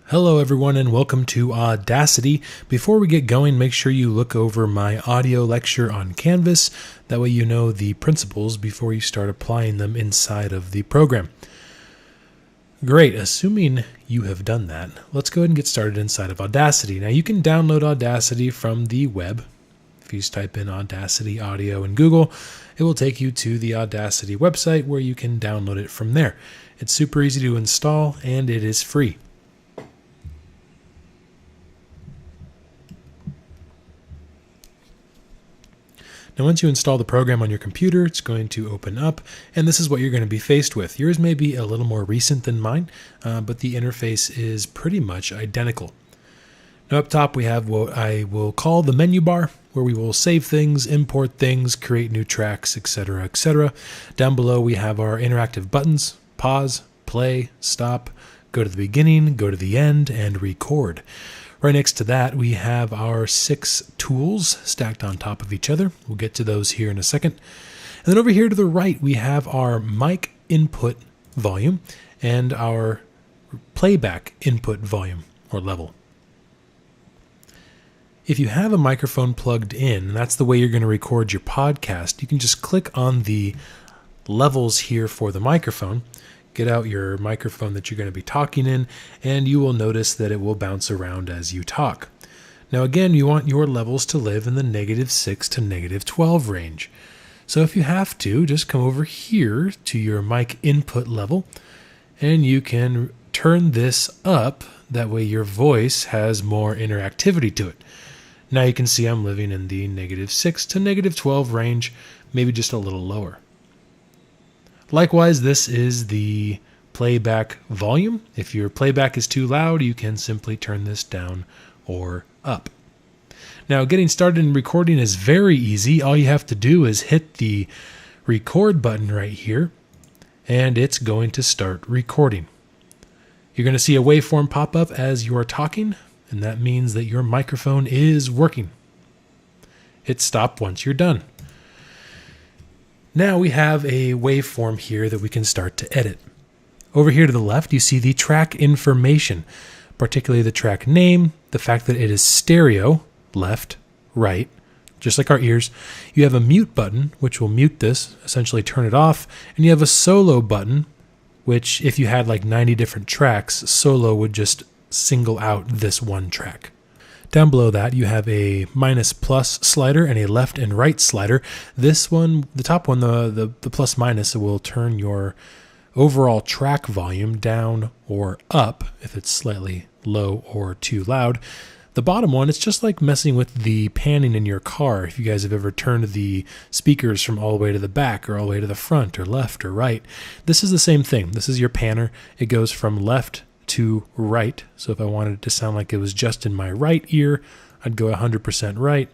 Hello everyone and welcome to Audacity. Before we get going, make sure you look over my audio lecture on Canvas. That way you know the principles before you start applying them inside of the program. Great, assuming you have done that, let's go ahead and get started inside of Audacity. Now you can download Audacity from the web. If you just type in Audacity Audio in Google, it will take you to the Audacity website where you can download it from there. It's super easy to install and it is free. Now once you install the program on your computer, it's going to open up, and this is what you're going to be faced with. Yours may be a little more recent than mine, but the interface is pretty much identical. Now up top we have what I will call the menu bar, where we will save things, import things, create new tracks, etc., etc. Down below we have our interactive buttons: pause, play, stop, go to the beginning, go to the end, and record. Right next to that, we have our 6 tools stacked on top of each other. We'll get to those here in a second. And then over here to the right, we have our mic input volume and our playback input volume or level. If you have a microphone plugged in, and that's the way you're going to record your podcast, you can just click on the levels here for the microphone. Get out your microphone that you're going to be talking in, and you will notice that it will bounce around as you talk. Now again, you want your levels to live in the -6 to -12 range. So if you have to, just come over here to your mic input level, and you can turn this up. That way your voice has more interactivity to it. Now you can see I'm living in the -6 to -12 range, maybe just a little lower. Likewise, this is the playback volume. If your playback is too loud, you can simply turn this down or up. Now, getting started in recording is very easy. All you have to do is hit the record button right here, and it's going to start recording. You're going to see a waveform pop up as you are talking, and that means that your microphone is working. Hit stop once you're done. Now we have a waveform here that we can start to edit. Over here to the left, you see the track information, particularly the track name, the fact that it is stereo, left, right, just like our ears. You have a mute button, which will mute this, essentially turn it off, and you have a solo button, which if you had like 90 different tracks, solo would just single out this one track. Down below that, you have a minus-plus slider and a left and right slider. This one, the top one, the plus-minus, will turn your overall track volume down or up if it's slightly low or too loud. The bottom one, it's just like messing with the panning in your car. If you guys have ever turned the speakers from all the way to the back or all the way to the front or left or right, this is the same thing. This is your panner. It goes from left to right. So if I wanted it to sound like it was just in my right ear, I'd go 100% right,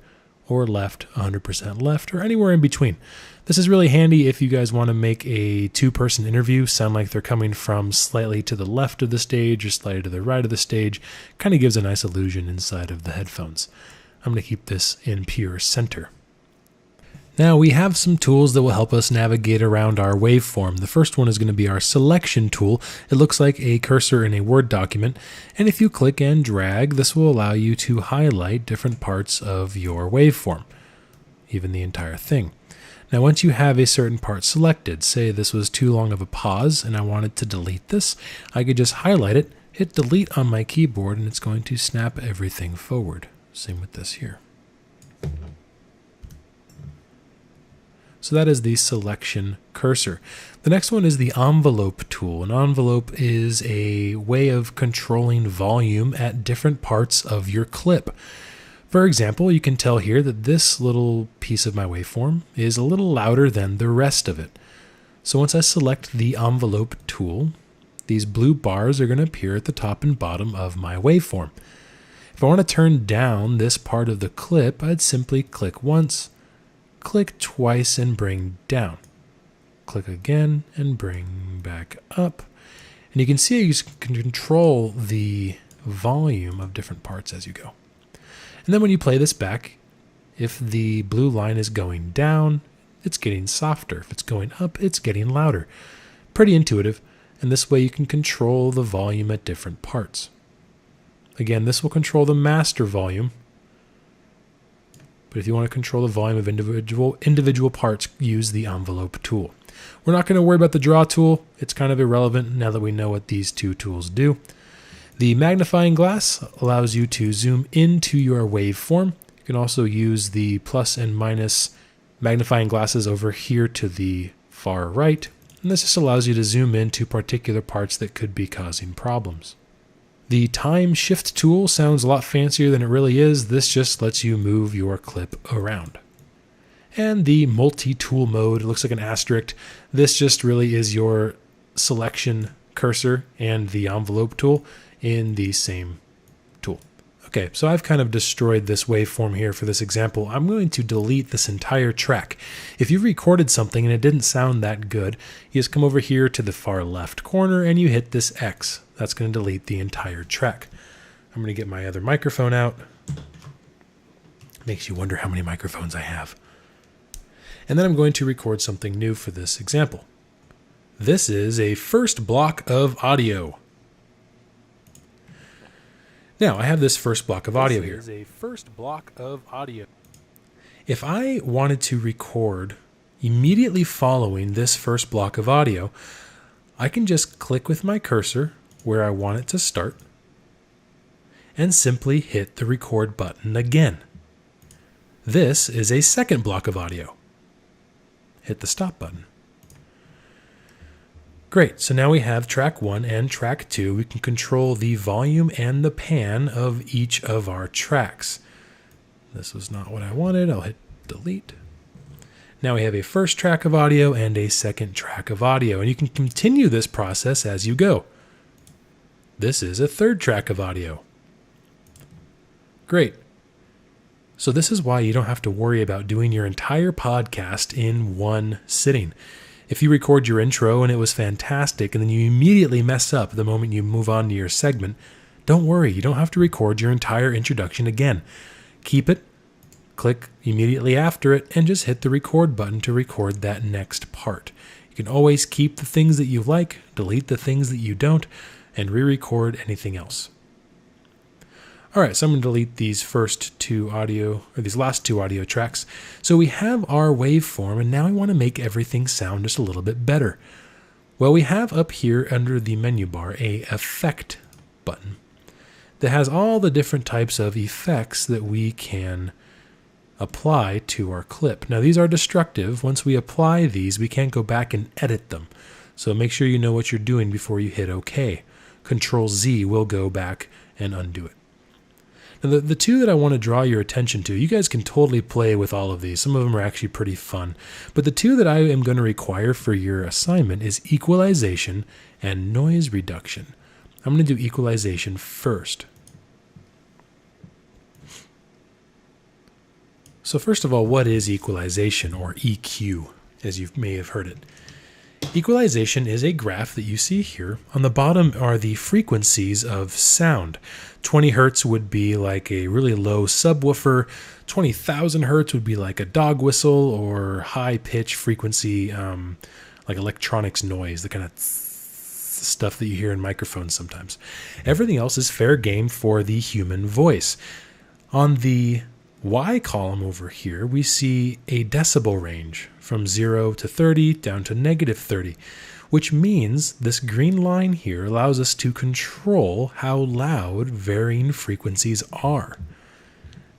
or left 100% left, or anywhere in between. This is really handy if you guys want to make a 2-person interview sound like they're coming from slightly to the left of the stage or slightly to the right of the stage. Kind of gives a nice illusion inside of the headphones. I'm going to keep this in pure center. Now we have some tools that will help us navigate around our waveform. The first one is going to be our selection tool. It looks like a cursor in a Word document, and if you click and drag, this will allow you to highlight different parts of your waveform, even the entire thing. Now once you have a certain part selected, say this was too long of a pause and I wanted to delete this, I could just highlight it, hit delete on my keyboard, and it's going to snap everything forward. Same with this here. So that is the selection cursor. The next one is the envelope tool. An envelope is a way of controlling volume at different parts of your clip. For example, you can tell here that this little piece of my waveform is a little louder than the rest of it. So once I select the envelope tool, these blue bars are going to appear at the top and bottom of my waveform. If I want to turn down this part of the clip, I'd simply click once, click twice and bring down. Click again and bring back up. And you can see you can control the volume of different parts as you go. And then when you play this back, if the blue line is going down, it's getting softer. If it's going up, it's getting louder. Pretty intuitive. And this way you can control the volume at different parts. Again, this will control the master volume. But if you want to control the volume of individual parts, use the envelope tool. We're not going to worry about the draw tool. It's kind of irrelevant now that we know what these two tools do. The magnifying glass allows you to zoom into your waveform. You can also use the plus and minus magnifying glasses over here to the far right. And this just allows you to zoom into particular parts that could be causing problems. The time shift tool sounds a lot fancier than it really is. This just lets you move your clip around. And the multi-tool mode, it looks like an asterisk. This just really is your selection cursor and the envelope tool in the same tool. Okay, so I've kind of destroyed this waveform here for this example. I'm going to delete this entire track. If you recorded something and it didn't sound that good, you just come over here to the far left corner and you hit this X. That's going to delete the entire track. I'm going to get my other microphone out. Makes you wonder how many microphones I have. And then I'm going to record something new for this example. This is a first block of audio. Now, I have this first block of audio here. This is a first block of audio. If I wanted to record immediately following this first block of audio, I can just click with my cursor where I want it to start and simply hit the record button again. This is a second block of audio. Hit the stop button. Great, so now we have track 1 and track 2. We can control the volume and the pan of each of our tracks. This was not what I wanted. I'll hit delete. Now we have a first track of audio and a second track of audio, and you can continue this process as you go. This is a third track of audio. Great. So this is why you don't have to worry about doing your entire podcast in one sitting. If you record your intro and it was fantastic and then you immediately mess up the moment you move on to your segment, don't worry, you don't have to record your entire introduction again. Keep it, click immediately after it, and just hit the record button to record that next part. You can always keep the things that you like, delete the things that you don't, and re-record anything else. All right, so I'm going to delete these these last two audio tracks. So we have our waveform, and now we want to make everything sound just a little bit better. Well, we have up here under the menu bar a effect button that has all the different types of effects that we can apply to our clip. Now, these are destructive. Once we apply these, we can't go back and edit them. So make sure you know what you're doing before you hit OK. Control Z will go back and undo it. Now, the two that I want to draw your attention to, you guys can totally play with all of these. Some of them are actually pretty fun. But the two that I am going to require for your assignment is equalization and noise reduction. I'm going to do equalization first. So first of all, what is equalization, or EQ, as you may have heard it? Equalization is a graph that you see here. On the bottom are the frequencies of sound. 20 hertz would be like a really low subwoofer. 20,000 hertz would be like a dog whistle, or high pitch frequency like electronics noise, the kind of stuff that you hear in microphones sometimes. Everything else is fair game for the human voice. On the Y column over here, we see a decibel range from 0 to 30 down to -30, which means this green line here allows us to control how loud varying frequencies are.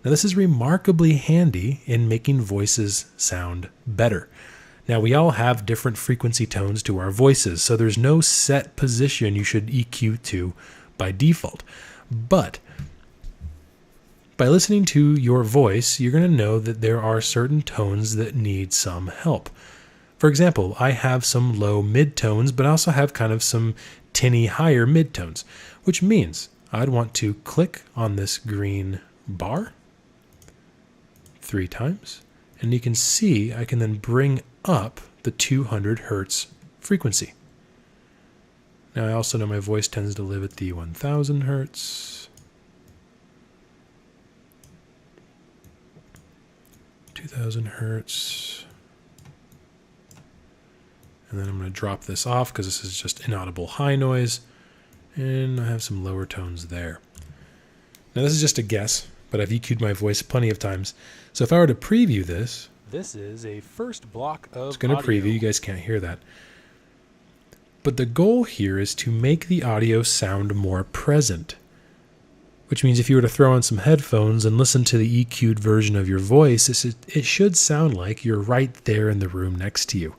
Now, this is remarkably handy in making voices sound better. Now, we all have different frequency tones to our voices, so there's no set position you should EQ to by default. But by listening to your voice, you're going to know that there are certain tones that need some help. For example, I have some low midtones, but I also have kind of some tinny higher midtones, which means I'd want to click on this green bar 3 times, and you can see I can then bring up the 200 hertz frequency. Now, I also know my voice tends to live at the 1000 hertz. 2000 hertz. And then I'm going to drop this off because this is just inaudible high noise. And I have some lower tones there. Now this is just a guess, but I've EQ'd my voice plenty of times. So if I were to preview this, this is a first block of it's going to preview. You guys can't hear that. But the goal here is to make the audio sound more present, which means if you were to throw on some headphones and listen to the EQ'd version of your voice, it should sound like you're right there in the room next to you.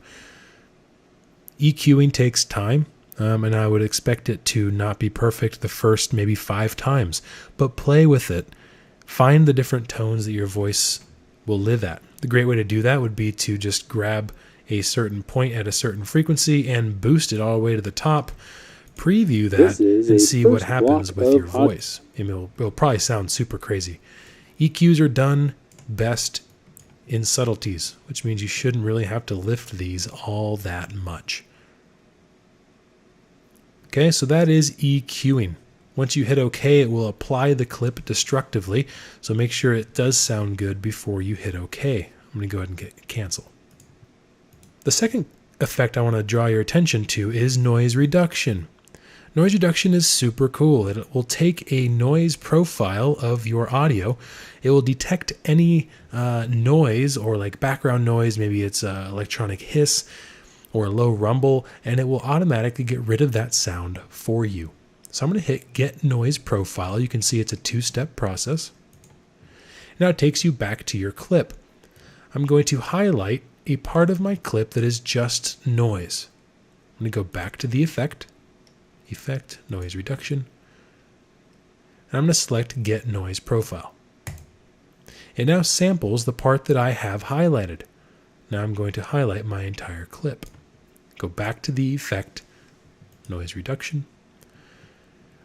EQing takes time, and I would expect it to not be perfect the first maybe 5 times, but play with it. Find the different tones that your voice will live at. The great way to do that would be to just grab a certain point at a certain frequency and boost it all the way to the top, preview that, and see what happens with your voice. It'll probably sound super crazy. EQs are done best in subtleties, which means you shouldn't really have to lift these all that much. Okay, so that is EQing. Once you hit OK, it will apply the clip destructively, so make sure it does sound good before you hit OK. I'm going to go ahead and hit cancel. The second effect I want to draw your attention to is noise reduction. Noise reduction is super cool. It will take a noise profile of your audio. It will detect any noise or like background noise, maybe it's electronic hiss or a low rumble, and it will automatically get rid of that sound for you. So I'm going to hit Get Noise Profile. You can see it's a 2-step process. Now it takes you back to your clip. I'm going to highlight a part of my clip that is just noise. I'm going to go back to the effect, Noise Reduction, and I'm going to select Get Noise Profile. It now samples the part that I have highlighted. Now I'm going to highlight my entire clip. Go back to the effect, Noise Reduction.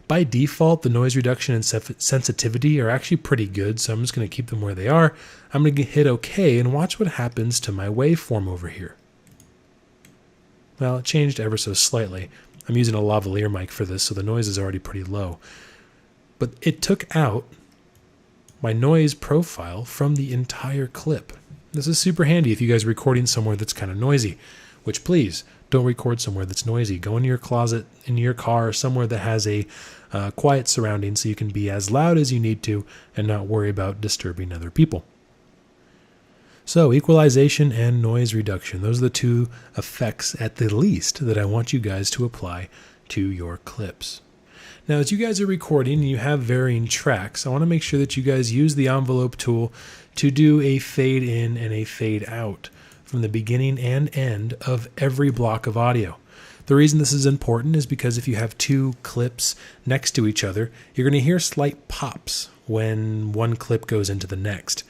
By default, the noise reduction and sensitivity are actually pretty good, so I'm just going to keep them where they are. I'm going to hit OK and watch what happens to my waveform over here. Well, it changed ever so slightly. I'm using a lavalier mic for this, so the noise is already pretty low. But it took out my noise profile from the entire clip. This is super handy if you guys are recording somewhere that's kind of noisy, which please don't record somewhere that's noisy. Go into your closet, in your car, or somewhere that has a quiet surrounding so you can be as loud as you need to and not worry about disturbing other people. So equalization and noise reduction, those are the 2 effects at the least that I want you guys to apply to your clips. Now, as you guys are recording and you have varying tracks, I want to make sure that you guys use the envelope tool to do a fade in and a fade out from the beginning and end of every block of audio. The reason this is important is because if you have 2 clips next to each other, you're going to hear slight pops when one clip goes into the next.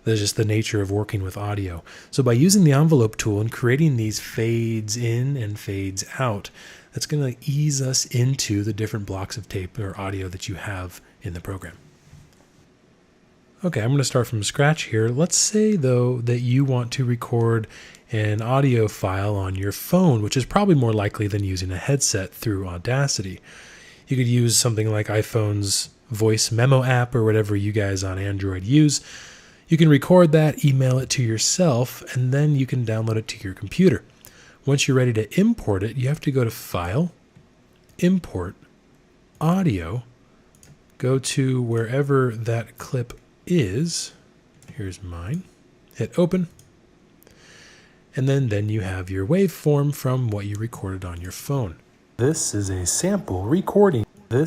That's just the nature of working with audio. So by using the envelope tool and creating these fades in and fades out, that's going to ease us into the different blocks of tape or audio that you have in the program. Okay, I'm going to start from scratch here. Let's say, though, that you want to record an audio file on your phone, which is probably more likely than using a headset through Audacity. You could use something like iPhone's voice memo app or whatever you guys on Android use. You can record that, email it to yourself, and then you can download it to your computer. Once you're ready to import it, you have to go to File, Import, Audio, go to wherever that clip is. Here's mine. Hit Open. And then you have your waveform from what you recorded on your phone. This is a sample recording. Now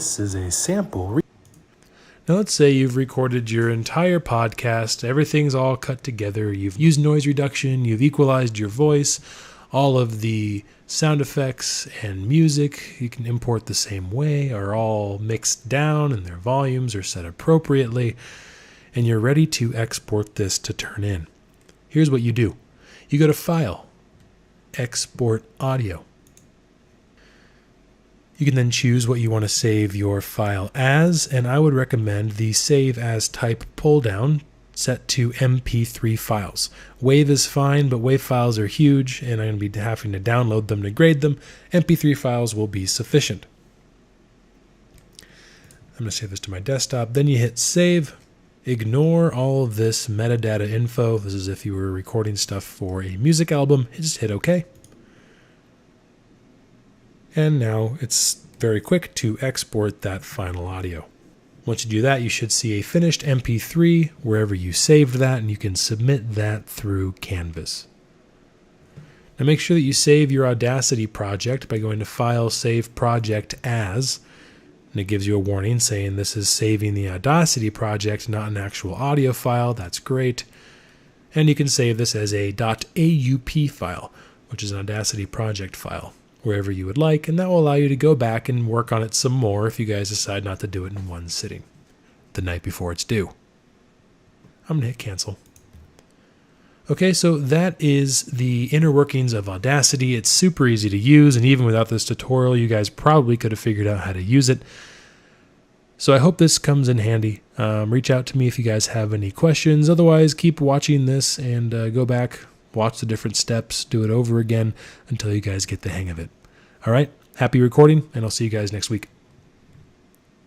let's say you've recorded your entire podcast, everything's all cut together, you've used noise reduction, you've equalized your voice, all of the sound effects and music you can import the same way are all mixed down and their volumes are set appropriately, and you're ready to export this to turn in. Here's what you do. You go to File, Export Audio. You can then choose what you want to save your file as, and I would recommend the Save As Type pull-down set to MP3 files. WAV is fine, but WAV files are huge, and I'm going to be having to download them to grade them. MP3 files will be sufficient. I'm going to save this to my desktop. Then you hit Save. Ignore all of this metadata info. This is if you were recording stuff for a music album. Just hit OK. And now it's very quick to export that final audio. Once you do that, you should see a finished MP3 wherever you saved that, and you can submit that through Canvas. Now make sure that you save your Audacity project by going to File, Save Project As, and it gives you a warning saying this is saving the Audacity project, not an actual audio file. That's great. And you can save this as a .aup file, which is an Audacity project file, wherever you would like, and that will allow you to go back and work on it some more if you guys decide not to do it in one sitting the night before it's due. I'm going to hit cancel. Okay, so that is the inner workings of Audacity. It's super easy to use, and even without this tutorial, you guys probably could have figured out how to use it. So I hope this comes in handy. Reach out to me if you guys have any questions. Otherwise, keep watching this and go back, watch the different steps, do it over again until you guys get the hang of it. All right, happy recording, and I'll see you guys next week.